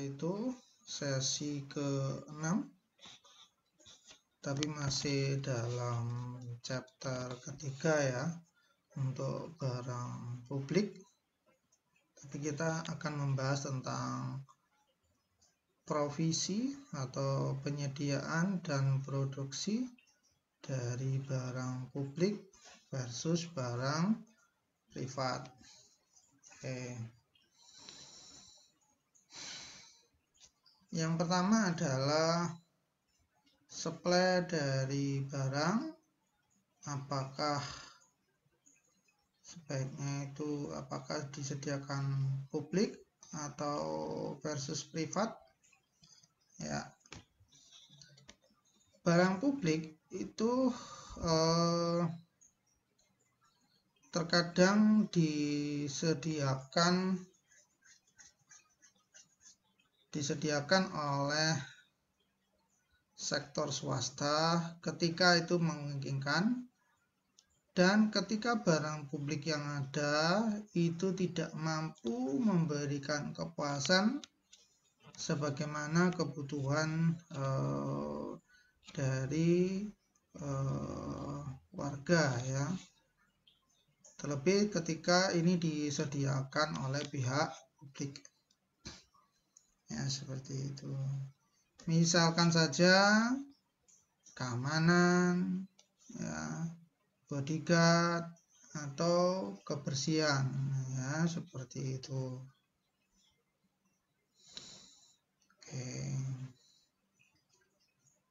itu sesi ke-6, tapi masih dalam chapter ketiga ya, untuk barang publik. Tapi kita akan membahas tentang provisi atau penyediaan dan produksi dari barang publik versus barang privat. Oke. Yang pertama adalah supply dari barang, apakah sebaiknya itu apakah disediakan publik atau versus privat. Ya, barang publik itu terkadang disediakan oleh sektor swasta ketika itu memungkinkan, dan ketika barang publik yang ada itu tidak mampu memberikan kepuasan sebagaimana kebutuhan dari warga ya, terlebih ketika ini disediakan oleh pihak publik ya, seperti itu. Misalkan saja keamanan ya, bodyguard atau kebersihan ya, seperti itu. Oke.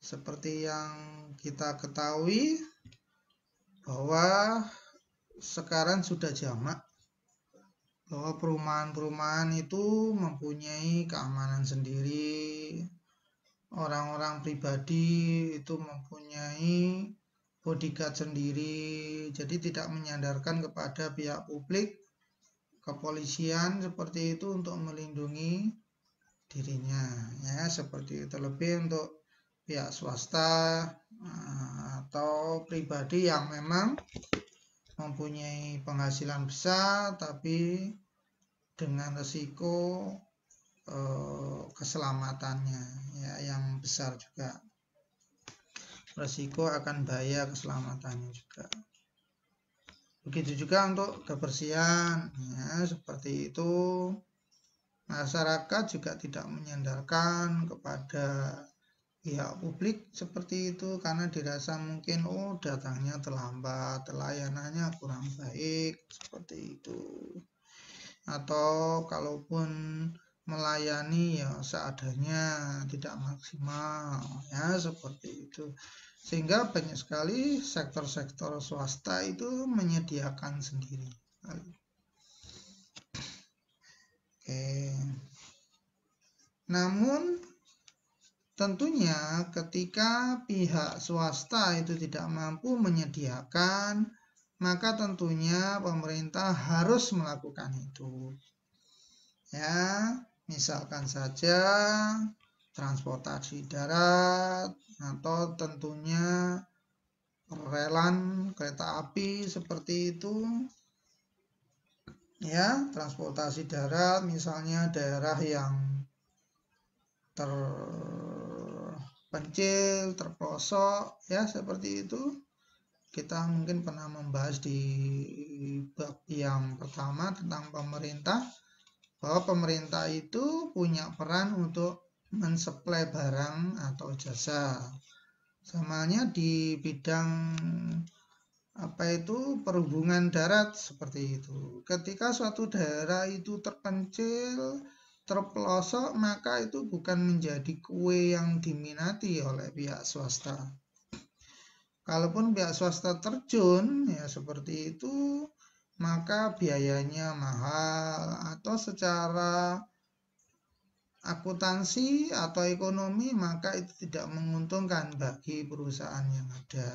Seperti yang kita ketahui bahwa sekarang sudah jamak bahwa perumahan-perumahan itu mempunyai keamanan sendiri, orang-orang pribadi itu mempunyai bodyguard sendiri, jadi tidak menyandarkan kepada pihak publik, kepolisian seperti itu untuk melindungi dirinya ya, seperti itu. Lebih untuk pihak swasta atau pribadi yang memang mempunyai penghasilan besar tapi dengan resiko keselamatannya ya yang besar juga, resiko akan bahaya keselamatannya juga. Begitu juga untuk kebersihan ya, seperti itu. Masyarakat juga tidak menyandarkan kepada pihak publik seperti itu karena dirasa mungkin datangnya terlambat, layanannya kurang baik seperti itu, atau kalaupun melayani ya seadanya, tidak maksimal ya, seperti itu. Sehingga banyak sekali sektor-sektor swasta itu menyediakan sendiri. Oke. Namun tentunya ketika pihak swasta itu tidak mampu menyediakan, maka tentunya pemerintah harus melakukan itu. Ya, misalkan saja transportasi darat atau tentunya relan kereta api seperti itu. Ya, transportasi darat misalnya daerah yang terpencil, terpelosok ya, seperti itu. Kita mungkin pernah membahas di bab yang pertama tentang pemerintah, bahwa pemerintah itu punya peran untuk mensuplai barang atau jasa. Samanya di bidang perhubungan darat seperti itu. Ketika suatu daerah itu terpencil, terpelosok, maka itu bukan menjadi kue yang diminati oleh pihak swasta. Kalaupun pihak swasta terjun ya seperti itu, maka biayanya mahal atau secara akuntansi atau ekonomi maka itu tidak menguntungkan bagi perusahaan yang ada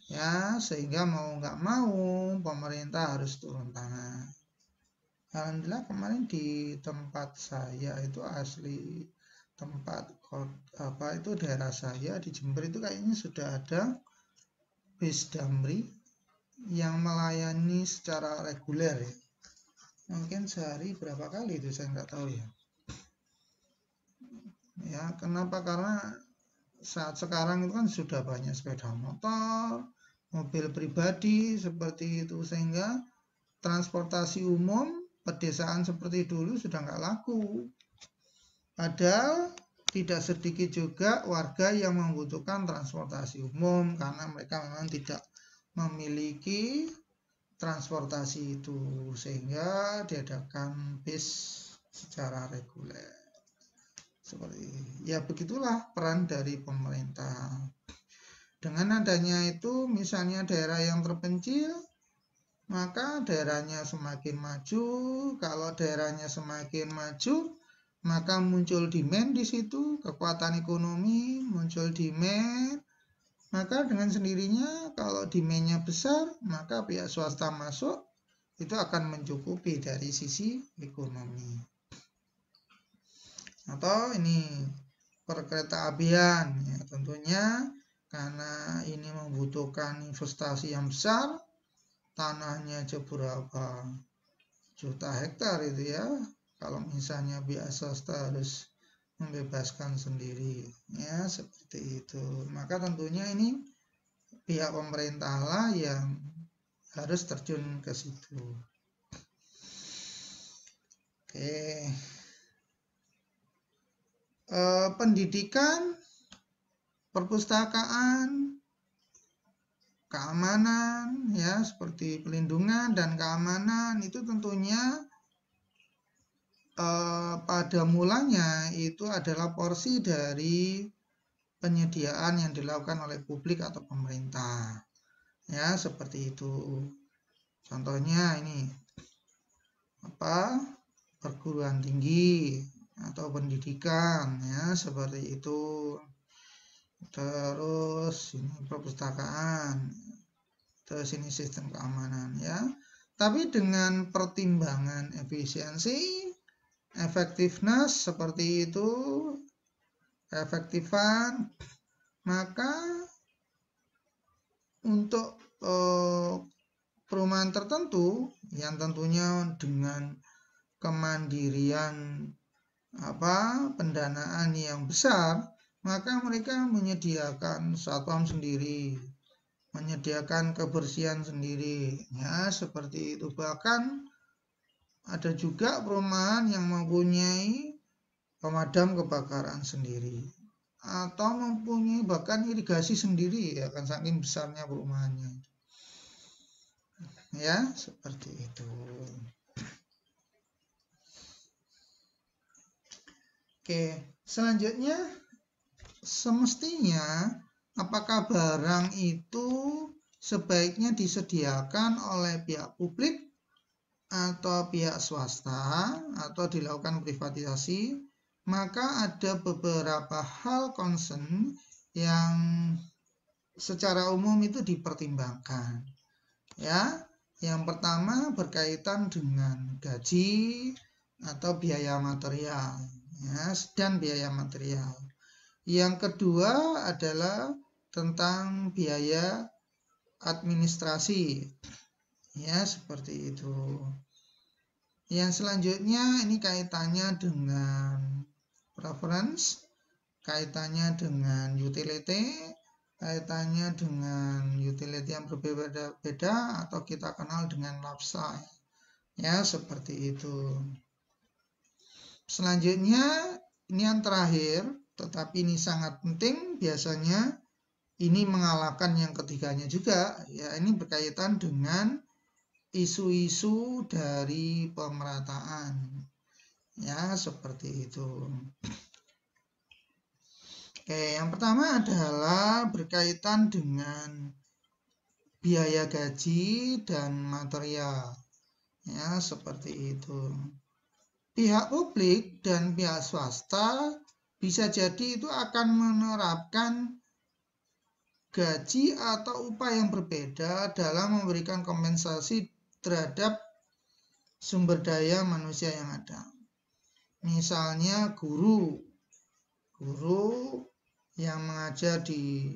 ya, sehingga mau nggak mau pemerintah harus turun tangan. Alhamdulillah kemarin di tempat saya itu asli tempat daerah saya di Jember itu kayaknya sudah ada bis Damri yang melayani secara reguler ya. Mungkin sehari berapa kali itu saya nggak tahu ya. Ya, kenapa? Karena saat sekarang itu kan sudah banyak sepeda motor, mobil pribadi seperti itu, sehingga transportasi umum pedesaan seperti dulu sudah nggak laku. Padahal tidak sedikit juga warga yang membutuhkan transportasi umum karena mereka memang tidak memiliki transportasi itu, sehingga diadakan bis secara reguler. Seperti ya, begitulah peran dari pemerintah. Dengan adanya itu, misalnya daerah yang terpencil, maka daerahnya semakin maju. Kalau daerahnya semakin maju, maka muncul demand di situ, kekuatan ekonomi, muncul demand. Maka dengan sendirinya kalau demand-nya besar, maka pihak swasta masuk, itu akan mencukupi dari sisi ekonomi. Atau ini perkereta apian, ya, tentunya karena ini membutuhkan investasi yang besar, tanahnya berapa juta hektar itu ya, kalau misalnya pihak swasta harus membebaskan sendiri, ya seperti itu. Maka tentunya ini pihak pemerintah lah yang harus terjun ke situ. Oke. Pendidikan, perpustakaan, keamanan, ya seperti pelindungan dan keamanan itu tentunya pada mulanya itu adalah porsi dari penyediaan yang dilakukan oleh publik atau pemerintah, ya seperti itu. Contohnya ini perguruan tinggi atau pendidikan, ya seperti itu. Terus ini perpustakaan, terus ini sistem keamanan, ya. Tapi dengan pertimbangan efisiensi, efektivitas seperti itu, keefektifan, maka untuk perumahan tertentu yang tentunya dengan kemandirian pendanaan yang besar, maka mereka menyediakan satpam sendiri, menyediakan kebersihan sendiri, ya seperti itu. Bahkan ada juga perumahan yang mempunyai pemadam kebakaran sendiri atau mempunyai bahkan irigasi sendiri, ya kan saking besarnya perumahannya, ya seperti itu. Oke, selanjutnya semestinya apakah barang itu sebaiknya disediakan oleh pihak publik atau pihak swasta atau dilakukan privatisasi? Maka ada beberapa hal concern yang secara umum itu dipertimbangkan. Ya, yang pertama berkaitan dengan gaji atau biaya material, ya, dan biaya material. Yang kedua adalah tentang biaya administrasi, ya seperti itu. Yang selanjutnya ini kaitannya dengan preference, kaitannya dengan utility, kaitannya dengan utility yang berbeda-beda atau kita kenal dengan lifestyle, ya seperti itu. Selanjutnya ini yang terakhir, tetapi ini sangat penting, biasanya ini mengalahkan yang ketiganya juga, ya ini berkaitan dengan isu-isu dari pemerataan, ya seperti itu. Oke, yang pertama adalah berkaitan dengan biaya gaji dan material, ya seperti itu. Pihak publik dan pihak swasta bisa jadi itu akan menerapkan gaji atau upah yang berbeda dalam memberikan kompensasi terhadap sumber daya manusia yang ada. Misalnya guru yang mengajar di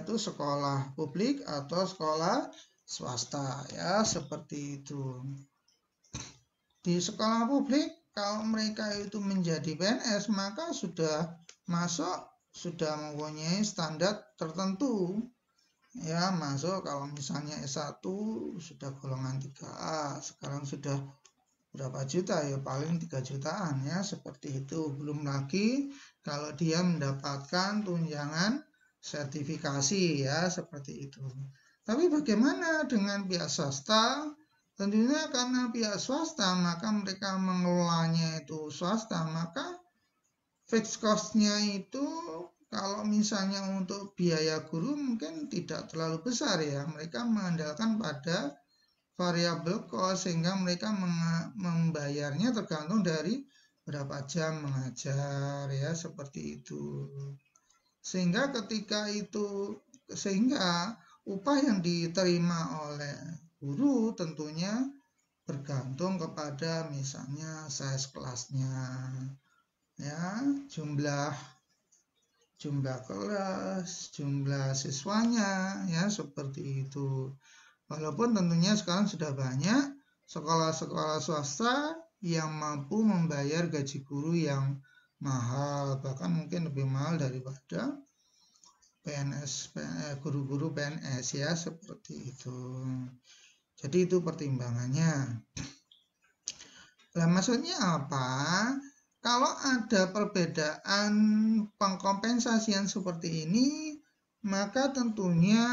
sekolah publik atau sekolah swasta, ya seperti itu. Di sekolah publik kalau mereka itu menjadi PNS, maka sudah masuk, sudah mempunyai standar tertentu. Ya, masuk kalau misalnya S1 sudah golongan 3A, sekarang sudah berapa juta ya, paling 3 jutaan ya, seperti itu. Belum lagi kalau dia mendapatkan tunjangan sertifikasi ya, seperti itu. Tapi bagaimana dengan pihak swasta? Tentunya karena pihak swasta, maka mereka mengelolanya itu swasta, maka fixed cost-nya itu kalau misalnya untuk biaya guru mungkin tidak terlalu besar ya. Mereka mengandalkan pada variable cost, sehingga mereka membayarnya tergantung dari berapa jam mengajar ya, seperti itu. Sehingga upah yang diterima oleh guru tentunya bergantung kepada misalnya size kelasnya ya, jumlah kelas, jumlah siswanya ya, seperti itu. Walaupun tentunya sekarang sudah banyak sekolah-sekolah swasta yang mampu membayar gaji guru yang mahal, bahkan mungkin lebih mahal daripada PNS, guru-guru PNS ya, seperti itu. Jadi itu pertimbangannya. Nah, maksudnya apa? Kalau ada perbedaan pengkompensasian seperti ini, maka tentunya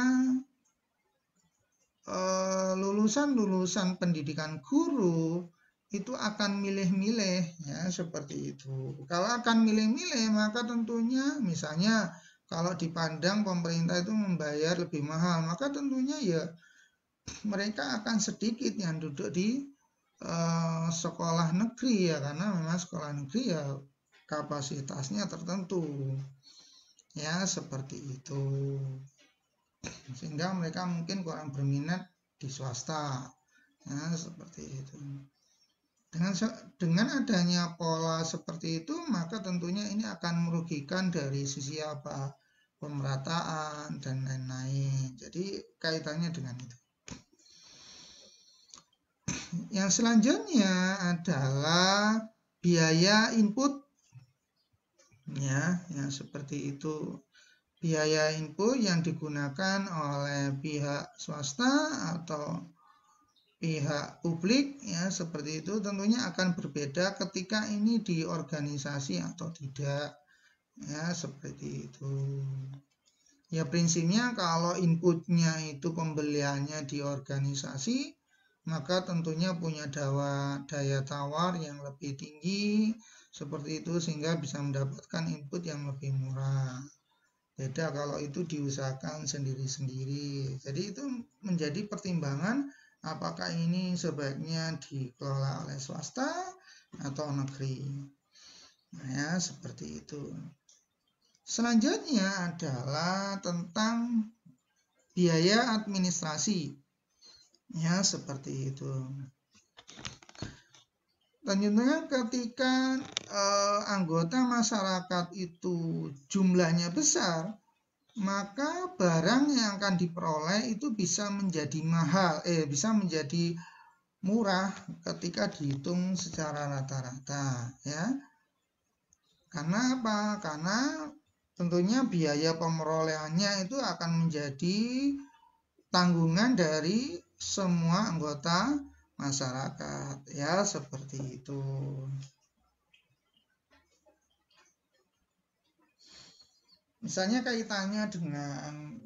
lulusan-lulusan pendidikan guru itu akan milih-milih ya, seperti itu. Kalau akan milih-milih, maka tentunya misalnya kalau dipandang pemerintah itu membayar lebih mahal, maka tentunya ya mereka akan sedikit yang duduk di sekolah negeri ya, karena memang sekolah negeri ya kapasitasnya tertentu ya, seperti itu. Sehingga mereka mungkin kurang berminat di swasta ya, seperti itu. Dengan adanya pola seperti itu, maka tentunya ini akan merugikan dari sisi apa, pemerataan dan lain-lain. Jadi kaitannya dengan itu. Yang selanjutnya adalah biaya input ya, yang seperti itu. Biaya input yang digunakan oleh pihak swasta atau pihak publik ya, seperti itu tentunya akan berbeda ketika ini di organisasi atau tidak ya, seperti itu. Ya, prinsipnya kalau inputnya itu pembeliannya di organisasi, maka tentunya punya daya tawar yang lebih tinggi, seperti itu, sehingga bisa mendapatkan input yang lebih murah. Beda kalau itu diusahakan sendiri-sendiri. Jadi itu menjadi pertimbangan apakah ini sebaiknya dikelola oleh swasta atau negeri. Nah, ya, seperti itu. Selanjutnya adalah tentang biaya administrasi. Ya, seperti itu. Tentunya ketika anggota masyarakat itu jumlahnya besar, maka barang yang akan diperoleh itu bisa menjadi mahal, bisa menjadi murah ketika dihitung secara rata-rata ya. Karena apa? Karena tentunya biaya pemerolehannya itu akan menjadi tanggungan dari semua anggota masyarakat ya, seperti itu. Misalnya kaitannya dengan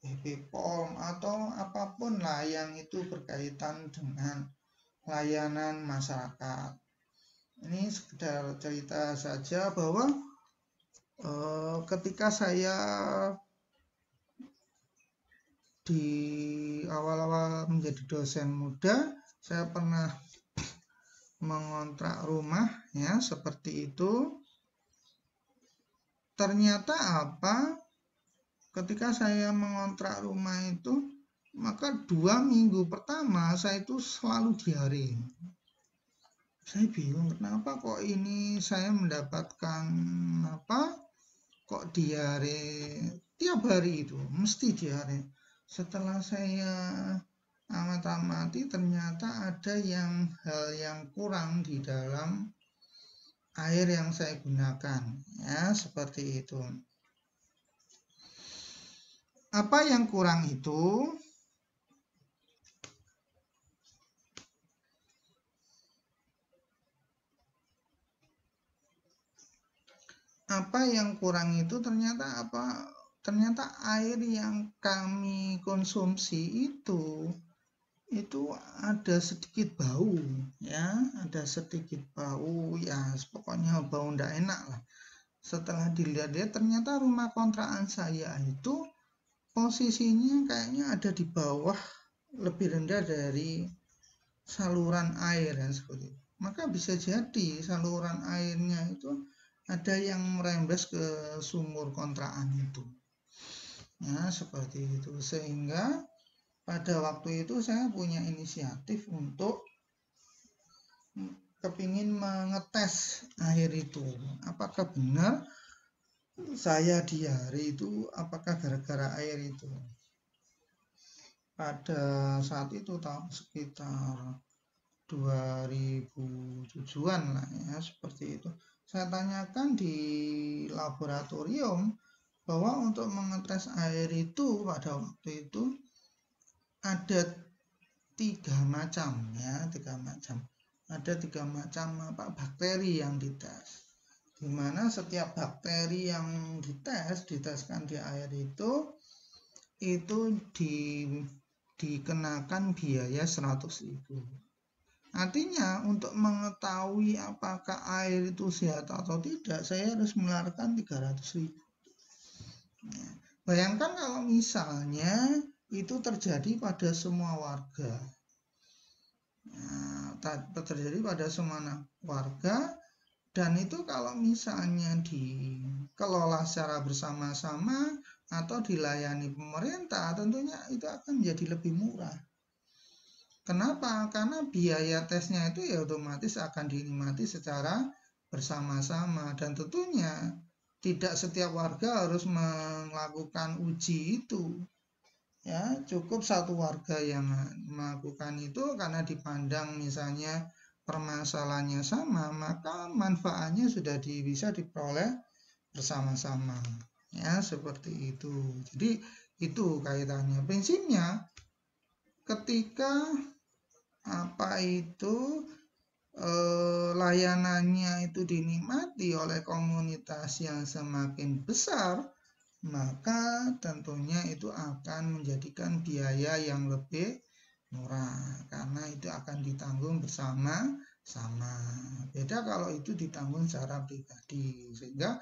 BPOM atau apapun lah yang itu berkaitan dengan layanan masyarakat. Ini sekedar cerita saja bahwa ketika saya di awal-awal menjadi dosen muda, saya pernah mengontrak rumah ya, seperti itu. Ternyata apa? Ketika saya mengontrak rumah itu, maka 2 minggu pertama saya itu selalu diare. Saya bingung kenapa kok ini saya mendapatkan kok diare tiap hari itu, mesti diare. Setelah saya amati ternyata ada hal yang kurang di dalam air yang saya gunakan, ya, seperti itu. Apa yang kurang itu? Apa yang kurang itu ternyata apa? Ternyata air yang kami konsumsi itu ada sedikit bau, ya, ada sedikit bau, ya, pokoknya bau ndak enak lah. Setelah dilihat-lihat ternyata rumah kontrakan saya itu posisinya kayaknya ada di bawah, lebih rendah dari saluran air, ya, seperti itu. Maka bisa jadi saluran airnya itu ada yang merembes ke sumur kontrakan itu, ya, seperti itu. Sehingga pada waktu itu saya punya inisiatif untuk kepingin mengetes air itu, apakah benar saya diare itu apakah gara-gara air itu. Pada saat itu tahun sekitar 2007-an lah, ya, seperti itu. Saya tanyakan di laboratorium bahwa untuk mengetes air itu pada waktu itu ada 3 macam, ya, 3 macam. Ada 3 macam bakteri yang dites, di mana setiap bakteri yang diteskan di air itu dikenakan biaya 100.000. Artinya untuk mengetahui apakah air itu sehat atau tidak, saya harus mengeluarkan 300.000. Ya. Bayangkan kalau misalnya itu terjadi pada semua warga. Nah, terjadi pada semua warga, dan itu kalau misalnya dikelola secara bersama-sama atau dilayani pemerintah, tentunya itu akan menjadi lebih murah. Kenapa? Karena biaya tesnya itu ya otomatis akan dinikmati secara bersama-sama, dan tentunya tidak setiap warga harus melakukan uji itu. Ya, cukup satu warga yang melakukan itu karena dipandang misalnya permasalahannya sama, maka manfaatnya sudah bisa diperoleh bersama-sama. Ya, seperti itu. Jadi itu kaitannya. Prinsipnya ketika layanannya itu dinikmati oleh komunitas yang semakin besar, maka tentunya itu akan menjadikan biaya yang lebih murah karena itu akan ditanggung bersama-sama. Beda kalau itu ditanggung secara pribadi, sehingga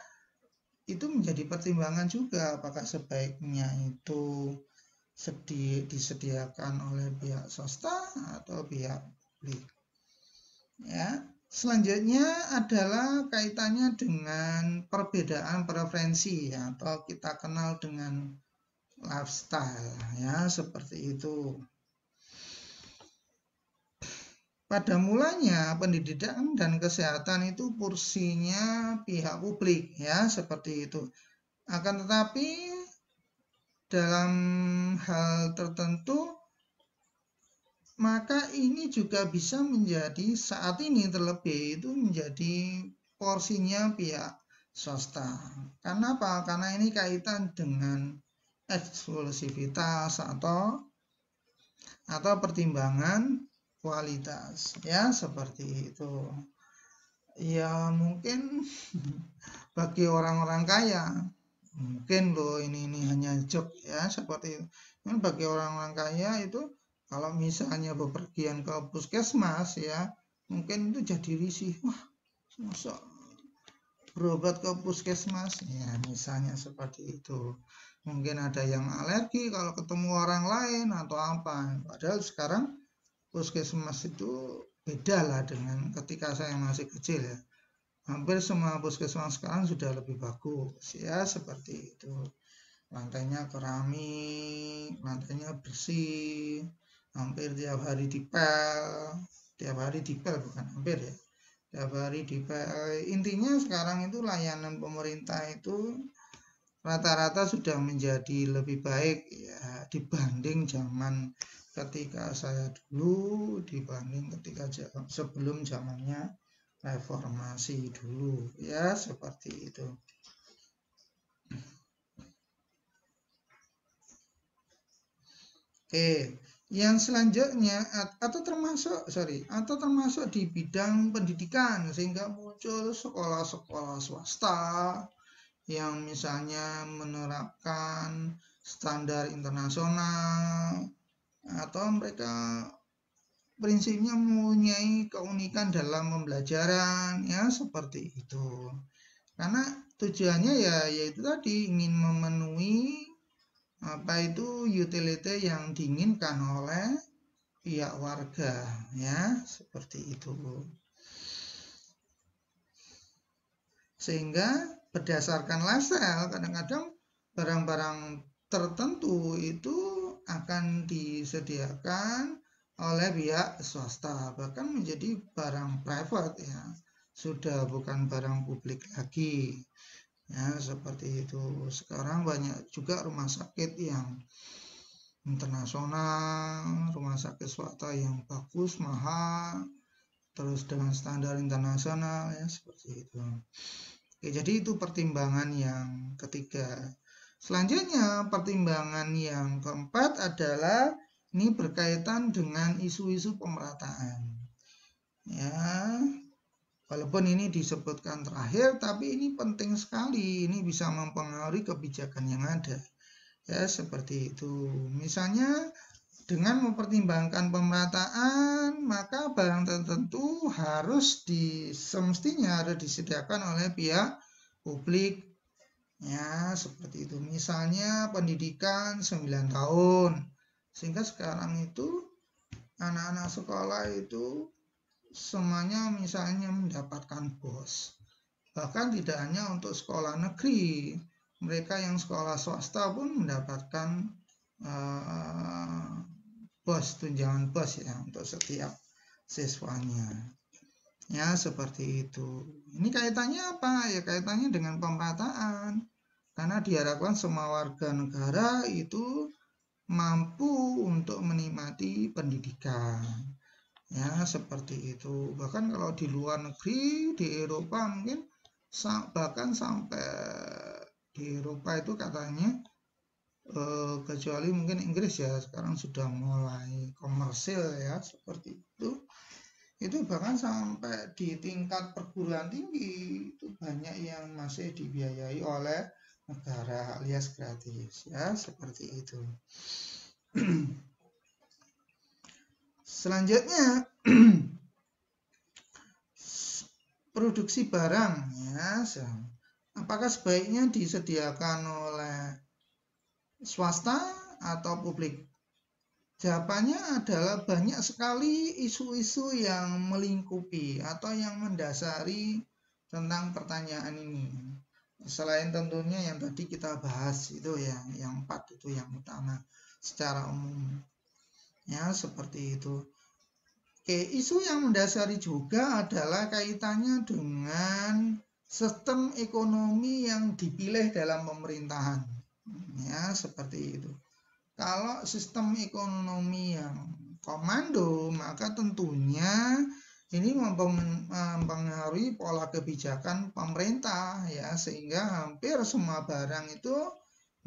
itu menjadi pertimbangan juga apakah sebaiknya itu disediakan oleh pihak swasta atau pihak publik. Ya, selanjutnya adalah kaitannya dengan perbedaan preferensi, ya, atau kita kenal dengan lifestyle, ya, seperti itu. Pada mulanya pendidikan dan kesehatan itu porsinya pihak publik, ya, seperti itu. Akan tetapi dalam hal tertentu maka ini juga bisa menjadi saat ini terlebih itu menjadi porsinya pihak swasta. Karena apa? Karena ini kaitan dengan eksklusivitas atau pertimbangan kualitas, ya, seperti itu. Ya, mungkin bagi orang-orang kaya mungkin loh ini hanya joke, ya, seperti itu. Bagi orang-orang kaya itu kalau misalnya bepergian ke puskesmas, ya, mungkin itu jadi risih. Wah, masa berobat ke puskesmas, ya, misalnya seperti itu. Mungkin ada yang alergi kalau ketemu orang lain atau apa. Padahal sekarang puskesmas itu beda lah dengan ketika saya masih kecil, ya. Hampir semua puskesmas sekarang sudah lebih bagus, ya, seperti itu. Lantainya keramik, lantainya bersih, hampir tiap hari dipel bukan hampir, ya, tiap hari dipel. Intinya sekarang itu layanan pemerintah itu rata-rata sudah menjadi lebih baik, ya, dibanding zaman ketika saya dulu dibanding ketika sebelum zamannya reformasi dulu, ya seperti itu. Oke, yang selanjutnya atau termasuk di bidang pendidikan, sehingga muncul sekolah-sekolah swasta yang misalnya menerapkan standar internasional, atau mereka prinsipnya mempunyai keunikan dalam pembelajaran, ya seperti itu. Karena tujuannya yaitu tadi ingin memenuhi utility yang diinginkan oleh pihak warga, ya seperti itu. Sehingga berdasarkan label, kadang-kadang barang-barang tertentu itu akan disediakan oleh pihak swasta, bahkan menjadi barang private, ya sudah bukan barang publik lagi. Ya, seperti itu. Sekarang banyak juga rumah sakit yang internasional, rumah sakit swasta yang bagus, mahal, terus dengan standar internasional, ya seperti itu. Oke, jadi itu pertimbangan yang ketiga. Selanjutnya, pertimbangan yang keempat adalah ini berkaitan dengan isu-isu pemerataan. Ya, walaupun ini disebutkan terakhir, tapi ini penting sekali. Ini bisa mempengaruhi kebijakan yang ada. Ya, seperti itu. Misalnya, dengan mempertimbangkan pemerataan, maka barang tertentu semestinya harus disediakan oleh pihak publik. Ya, seperti itu. Misalnya pendidikan 9 tahun. Sehingga sekarang itu anak-anak sekolah itu semuanya misalnya mendapatkan BOS. Bahkan tidak hanya untuk sekolah negeri, mereka yang sekolah swasta pun mendapatkan BOS, tunjangan BOS ya untuk setiap siswanya. Ya seperti itu. Ini kaitannya apa? Ya kaitannya dengan pemerataan. Karena diharapkan semua warga negara itu mampu untuk menikmati pendidikan. Ya seperti itu. Bahkan kalau di luar negeri, di Eropa mungkin bahkan sampai di Eropa itu katanya kecuali mungkin Inggris ya, sekarang sudah mulai komersil ya seperti itu bahkan sampai di tingkat perguruan tinggi itu banyak yang masih dibiayai oleh negara alias gratis, ya seperti itu. Selanjutnya produksi barang, ya apakah sebaiknya disediakan oleh swasta atau publik? Jawabannya adalah banyak sekali isu-isu yang melingkupi atau yang mendasari tentang pertanyaan ini. Selain tentunya yang tadi kita bahas itu ya, yang 4 itu yang utama secara umum. Ya, seperti itu. Oke, isu yang mendasari juga adalah kaitannya dengan sistem ekonomi yang dipilih dalam pemerintahan. Ya, seperti itu. Kalau sistem ekonomi yang komando, maka tentunya ini mempengaruhi pola kebijakan pemerintah ya, sehingga hampir semua barang itu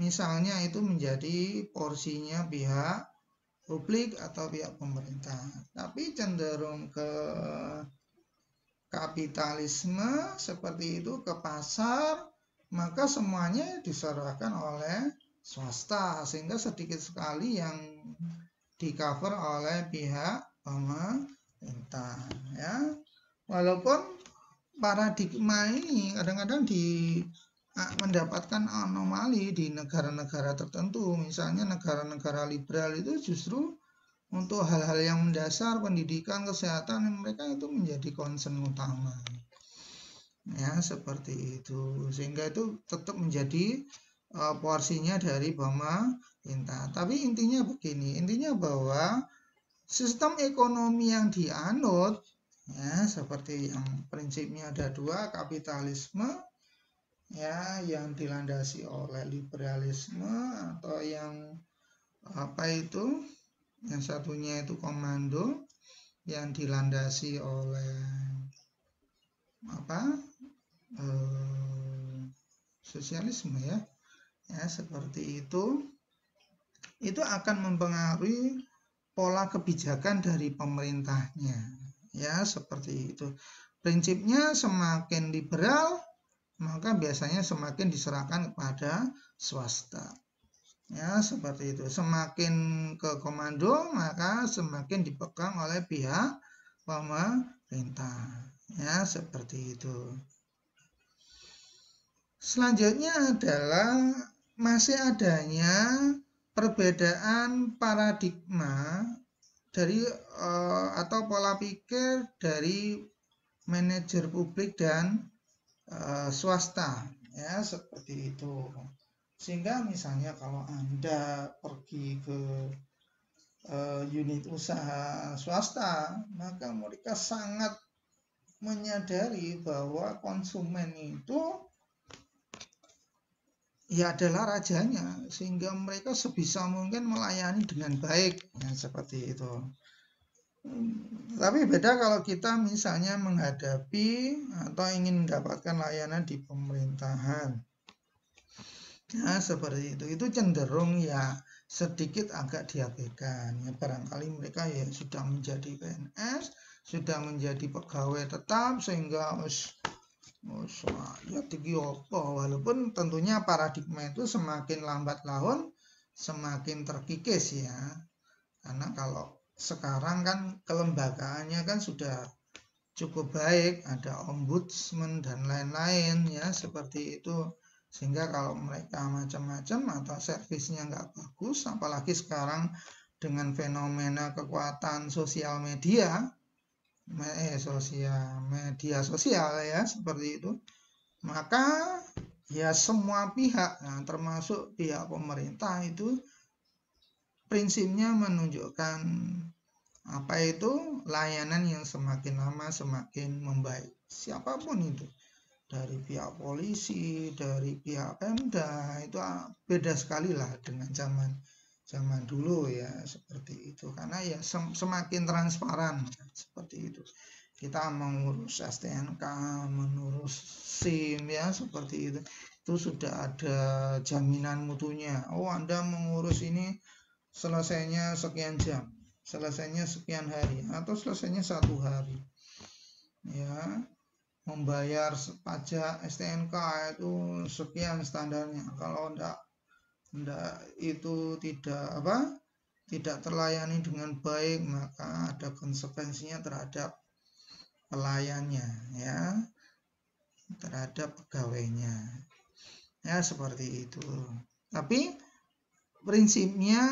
misalnya itu menjadi porsinya pihak publik atau pihak pemerintah. Tapi cenderung ke kapitalisme seperti itu, ke pasar, maka semuanya diserahkan oleh swasta, sehingga sedikit sekali yang di cover oleh pihak pemerintah ya. Walaupun paradigma ini kadang-kadang mendapatkan anomali di negara-negara tertentu, misalnya negara-negara liberal itu justru untuk hal-hal yang mendasar, pendidikan, kesehatan, mereka itu menjadi concern utama ya, seperti itu, sehingga itu tetap menjadi porsinya dari pemerintah. Tapi intinya begini, intinya bahwa sistem ekonomi yang dianut ya, seperti yang prinsipnya ada 2, kapitalisme ya, yang dilandasi oleh liberalisme, atau yang yang satunya itu komando yang dilandasi oleh sosialisme ya, seperti itu akan mempengaruhi pola kebijakan dari pemerintahnya, ya seperti itu. Prinsipnya semakin liberal maka biasanya semakin diserahkan kepada swasta, ya seperti itu. Semakin ke komando maka semakin dipegang oleh pihak pemerintah, ya seperti itu. Selanjutnya adalah masih adanya perbedaan paradigma dari atau pola pikir dari manajer publik dan swasta, ya seperti itu. Sehingga misalnya kalau Anda pergi ke unit usaha swasta, maka mereka sangat menyadari bahwa konsumen itu ya adalah rajanya, sehingga mereka sebisa mungkin melayani dengan baik, ya seperti itu. Tapi beda kalau kita misalnya menghadapi atau ingin mendapatkan layanan di pemerintahan, ya seperti itu. Itu cenderung ya sedikit agak diabaikan, ya barangkali mereka ya sudah menjadi PNS, sudah menjadi pegawai tetap, sehingga ya tinggi apa, walaupun tentunya paradigma itu semakin lambat laun semakin terkikis ya, karena kalau sekarang kan kelembagaannya kan sudah cukup baik, ada ombudsman dan lain-lain ya seperti itu, sehingga kalau mereka macam-macam atau servisnya nggak bagus, apalagi sekarang dengan fenomena kekuatan sosial media sosial ya seperti itu, maka ya semua pihak, nah, termasuk pihak pemerintah itu prinsipnya menunjukkan layanan yang semakin lama semakin membaik, siapapun itu, dari pihak polisi, dari pihak Pemda, itu beda sekali lah dengan zaman dulu ya seperti itu, karena ya semakin transparan seperti itu. Kita mengurus STNK, mengurus SIM ya seperti itu sudah ada jaminan mutunya. Oh, Anda mengurus ini selesainya sekian jam, selesainya sekian hari, atau selesainya 1 hari ya. Membayar pajak STNK itu sekian standarnya. Kalau enggak itu tidak terlayani dengan baik, maka ada konsekuensinya terhadap pelayannya ya, terhadap pegawainya ya seperti itu. Tapi prinsipnya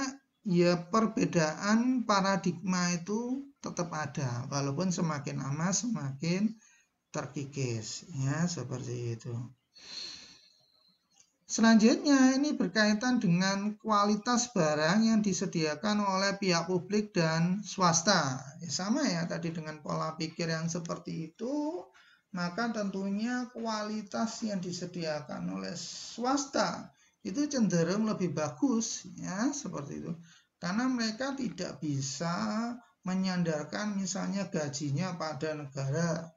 ya perbedaan paradigma itu tetap ada, walaupun semakin lama semakin terkikis ya seperti itu. Selanjutnya ini berkaitan dengan kualitas barang yang disediakan oleh pihak publik dan swasta. Ya, sama ya tadi dengan pola pikir yang seperti itu, maka tentunya kualitas yang disediakan oleh swasta itu cenderung lebih bagus ya seperti itu. Karena mereka tidak bisa menyandarkan misalnya gajinya pada negara.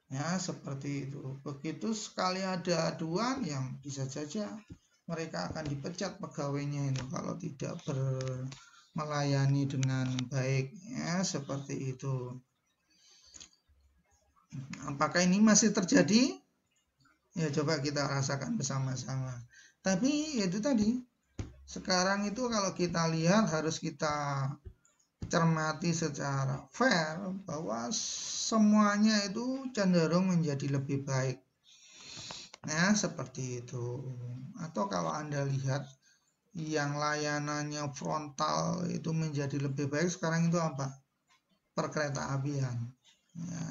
Ya seperti itu. Begitu sekali ada aduan yang bisa saja mereka akan dipecat pegawainya itu kalau tidak melayani dengan baik ya seperti itu. Apakah ini masih terjadi? Ya coba kita rasakan bersama-sama. Tapi itu tadi, sekarang itu kalau kita lihat harus kita cermati secara fair bahwa semuanya itu cenderung menjadi lebih baik ya seperti itu. Atau kalau Anda lihat yang layanannya frontal itu menjadi lebih baik sekarang itu apa? Perkereta apian ya,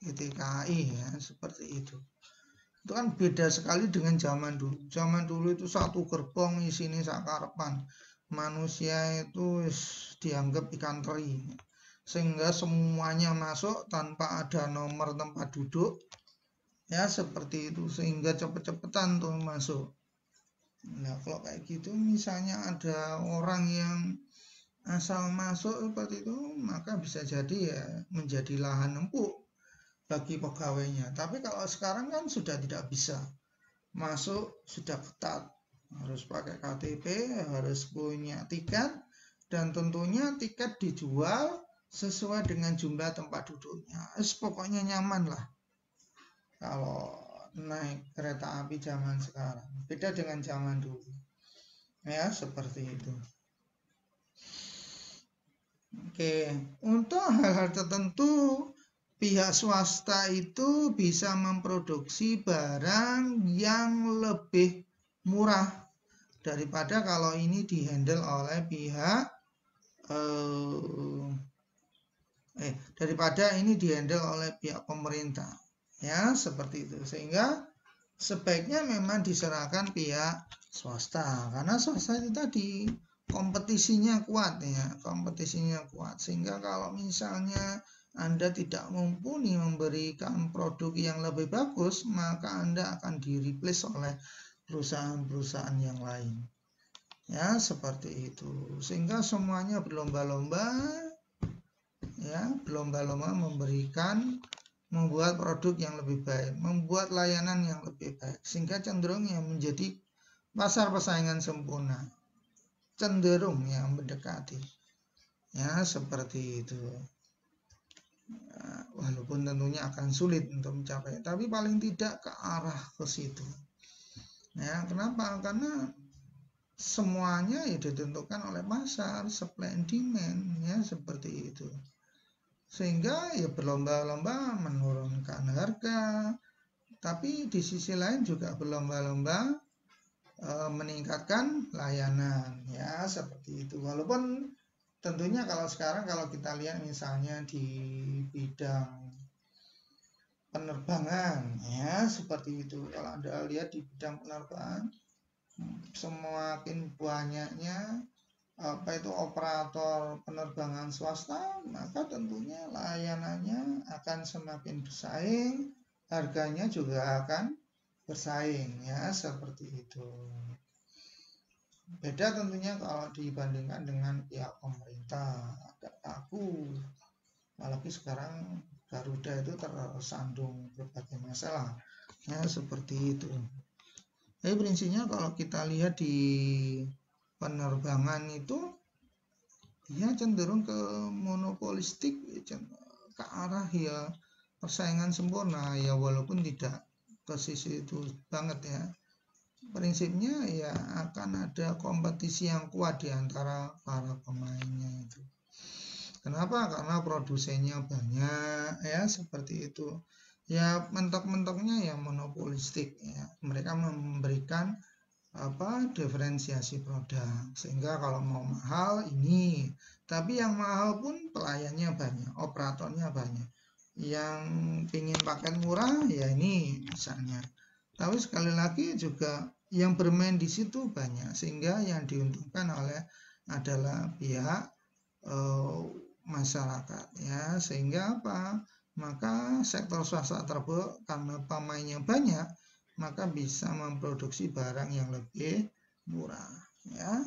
ITKI ya seperti itu. Itu kan beda sekali dengan zaman dulu. Zaman dulu itu satu gerbong isinya sakarepan, manusia itu dianggap ikan teri, sehingga semuanya masuk tanpa ada nomor tempat duduk ya seperti itu, sehingga cepet-cepetan tuh masuk. Nah kalau kayak gitu misalnya ada orang yang asal masuk seperti itu, maka bisa jadi ya menjadi lahan empuk bagi pegawainya. Tapi kalau sekarang kan sudah tidak bisa. Masuk sudah ketat, harus pakai KTP, harus punya tiket, dan tentunya tiket dijual sesuai dengan jumlah tempat duduknya. Pokoknya nyaman lah kalau naik kereta api zaman sekarang. Beda dengan zaman dulu. Ya, seperti itu. Oke, untuk hal-hal tertentu pihak swasta itu bisa memproduksi barang yang lebih murah daripada kalau ini dihandle oleh pihak daripada ini dihandle oleh pihak pemerintah, ya seperti itu. Sehingga sebaiknya memang diserahkan pihak swasta, karena swasta itu tadi kompetisinya kuat ya, kompetisinya kuat. Sehingga kalau misalnya Anda tidak mumpuni memberikan produk yang lebih bagus, maka Anda akan di-replace oleh perusahaan-perusahaan yang lain. Ya, seperti itu. Sehingga semuanya berlomba-lomba ya, berlomba-lomba membuat produk yang lebih baik, membuat layanan yang lebih baik, sehingga cenderung yang menjadi pasar persaingan sempurna, cenderung yang mendekati, ya seperti itu. Walaupun tentunya akan sulit untuk mencapai, tapi paling tidak ke arah ke situ. Ya, kenapa? Karena semuanya ya ditentukan oleh pasar, supply and demand, ya seperti itu. Sehingga ya berlomba-lomba menurunkan harga, tapi di sisi lain juga berlomba-lomba meningkatkan layanan, ya seperti itu. Walaupun tentunya kalau sekarang kalau kita lihat misalnya di bidang penerbangan, ya seperti itu. Kalau Anda lihat di bidang penerbangan, semakin banyaknya operator penerbangan swasta, maka tentunya layanannya akan semakin bersaing, harganya juga akan bersaing, ya seperti itu. Beda tentunya kalau dibandingkan dengan pihak pemerintah, agak kaku. Apalagi sekarang Garuda itu tersandung berbagai masalah, ya seperti itu. Jadi prinsipnya kalau kita lihat di penerbangan itu ya cenderung ke monopolistik, ke arah ya persaingan sempurna, ya walaupun tidak ke sisi itu banget ya. Prinsipnya ya akan ada kompetisi yang kuat di antara para pemainnya itu. Kenapa? Karena produsennya banyak, ya seperti itu. Ya mentok-mentoknya ya monopolistik ya. Mereka memberikan diferensiasi produk, sehingga kalau mau mahal ini, tapi yang mahal pun pelayannya banyak, operatornya banyak. Yang ingin paket murah ya ini misalnya, tapi sekali lagi juga yang bermain di situ banyak, sehingga yang diuntungkan adalah pihak masyarakat ya. Sehingga apa? Maka sektor swasta tersebut karena pemainnya banyak, maka bisa memproduksi barang yang lebih murah ya.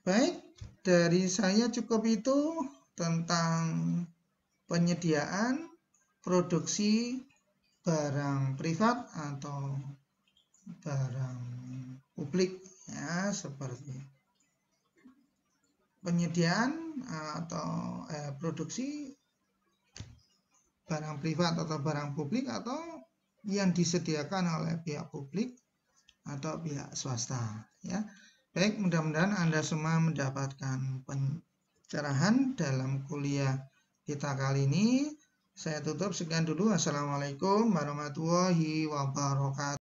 Baik, dari saya cukup itu tentang penyediaan produksi barang privat atau barang publik ya, seperti penyediaan atau produksi barang privat atau barang publik, atau yang disediakan oleh pihak publik atau pihak swasta ya. Baik, mudah-mudahan Anda semua mendapatkan pencerahan dalam kuliah kita kali ini. Saya tutup sekian dulu. Assalamualaikum warahmatullahi wabarakatuh.